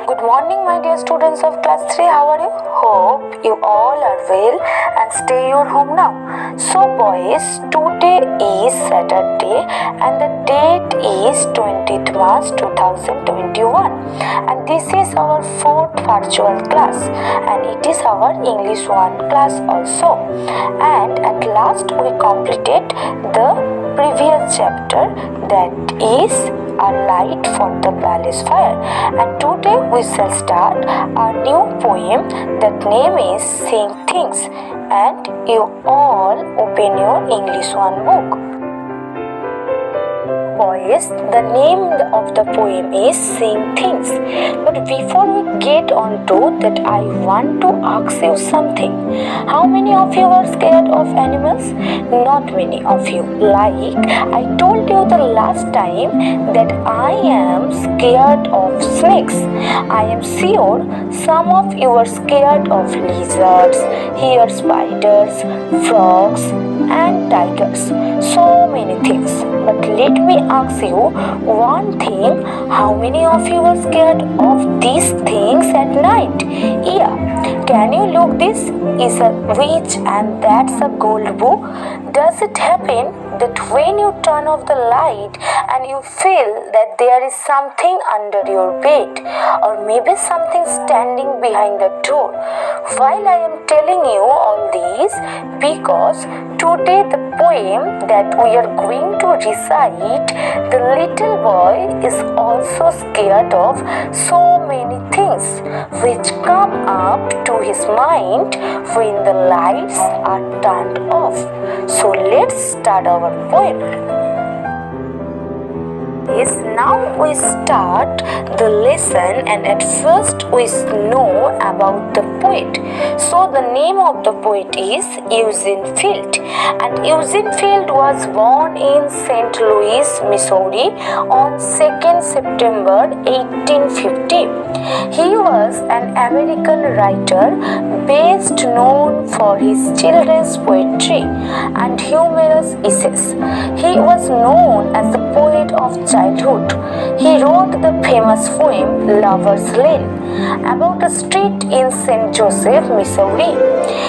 Good morning, my dear students of class 3. How are you? Hope you all are well and stay your home now. So, boys, today is Saturday and the date is 20th March 2021. And this is our fourth virtual class and it is our English 1 class also. And at last we completed the previous chapter, that is a light for the palace fire, and today we shall start a new poem. That name is Seeing Things, and you all open your English 1 book. Boys, the name of the poem is Seeing Things. But before we get on to that, I want to ask you something. How many of you are scared of animals? Not many of you. Like I told you the last time that I am scared of snakes. I am sure some of you are scared of lizards, hair spiders, frogs and tigers. So many things. But let me ask you one thing. How many of you are scared of these things at night? Yeah. Can you look? This is a witch and that's a gold book. Does it happen that when you turn off the light and you feel that there is something under your bed or maybe something standing behind the door? While I am telling you all this, because today the poem that we are going to recite, the little boy is also scared of so many things which come up to his mind when the lights are turned off. So let's start our poem. Yes, now we start the lesson, and at first we know about the poet. So the name of the poet is Eugene Field, and Eugene Field was born in St. Louis, Missouri on 2nd September 1850. He was an American writer best known for his children's poetry and humorous essays. He was known as the poet of childhood. He wrote the famous poem Lover's Lane about a street in St. Joseph, Missouri.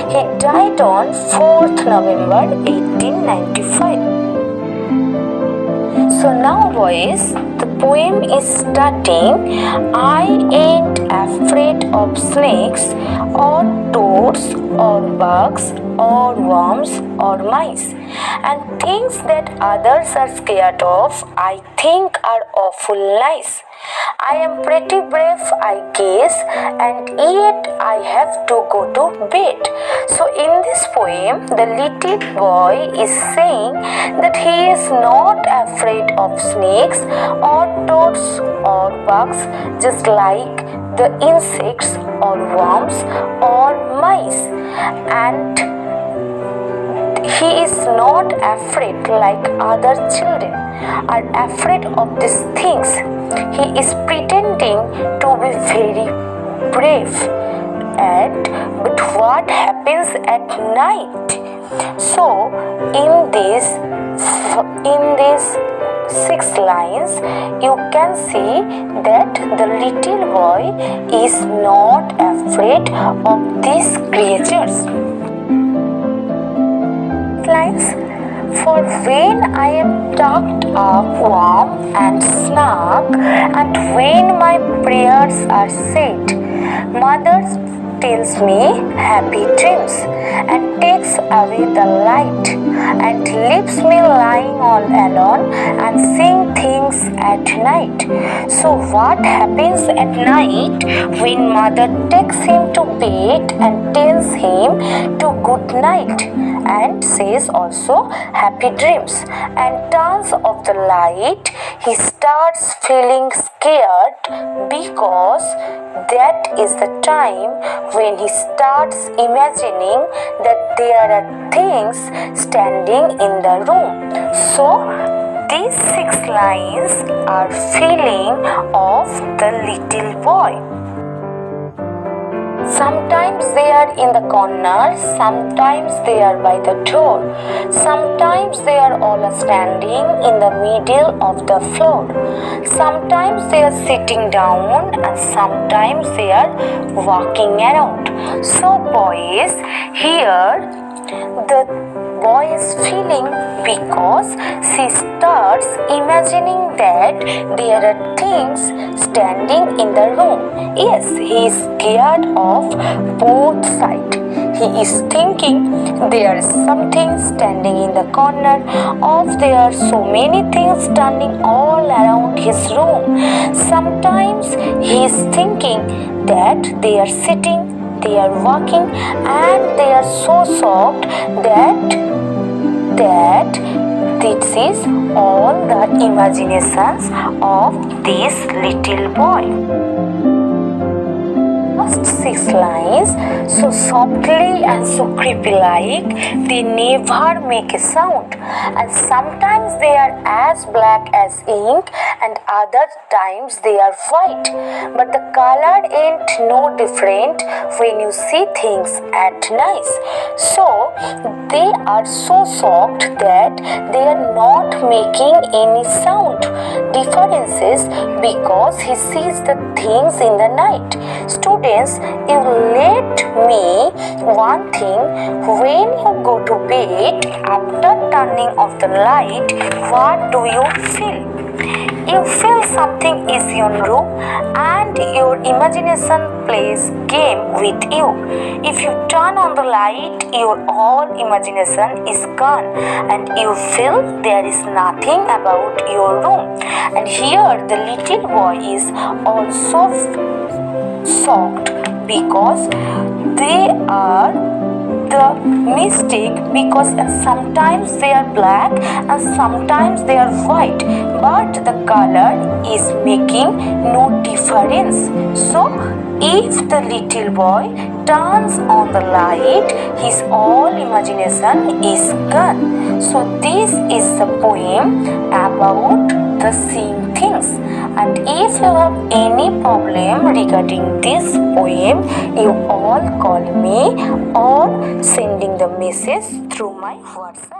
He died on 4th November 1895. So now boys, the poem is starting. I ain't afraid of snakes or toads or bugs or worms or mice, and things that others are scared of I think are awful nice. I am pretty brave, I guess, and yet I have to go to bed. So in this poem, the little boy is saying that he is not afraid of snakes or toads or bugs, just like the insects or worms or mice, and he is not afraid like other children are afraid of these things. He is pretending to be very brave. But what happens at night? So in these 6 lines, you can see that the little boy is not afraid of these creatures. Lines. For when I am tucked up warm and snug, and when my prayers are said, Mother tells me happy dreams and takes away the light and leaves me lying all alone and seeing things at night. So what happens at night when mother takes him to bed and tells him to good night and says also happy dreams and turns off the light? He starts feeling scared because that is the time when he starts imagining that there are things standing in the room. So these 6 lines are feeling of the little boy. Sometimes they are in the corner, sometimes they are by the door, sometimes they are all standing in the middle of the floor, sometimes they are sitting down and sometimes they are walking around. So boys, here the boy is feeling because she starts imagining that there are things standing in the room. Yes, he is scared of both sides. He is thinking there is something standing in the corner of there are so many things standing all around his room. Sometimes he is thinking that they are sitting, they are walking, and they are so soft that this is all the imaginations of this little boy. First 6 lines, so softly and so creepy like, they never make a sound, and sometimes they are as black as ink and other times they are white, but the color ain't no different when you see things at night. So they are so soft that they are not making any sound differences because he sees the things in the night. Students, you let me one thing, when you go to bed after turning off the light, what do you feel? You feel something is in your room and your imagination plays game with you. If you turn on the light, your all imagination is gone and you feel there is nothing about your room. And here the little boy is also shocked because they are the mistake because sometimes they are black and sometimes they are white, but the color is making no difference. So if the little boy turns on the light, his all imagination is gone. So this is the poem about the seeing things. And if you have any problem regarding this poem, you all call me or sending the message through my WhatsApp.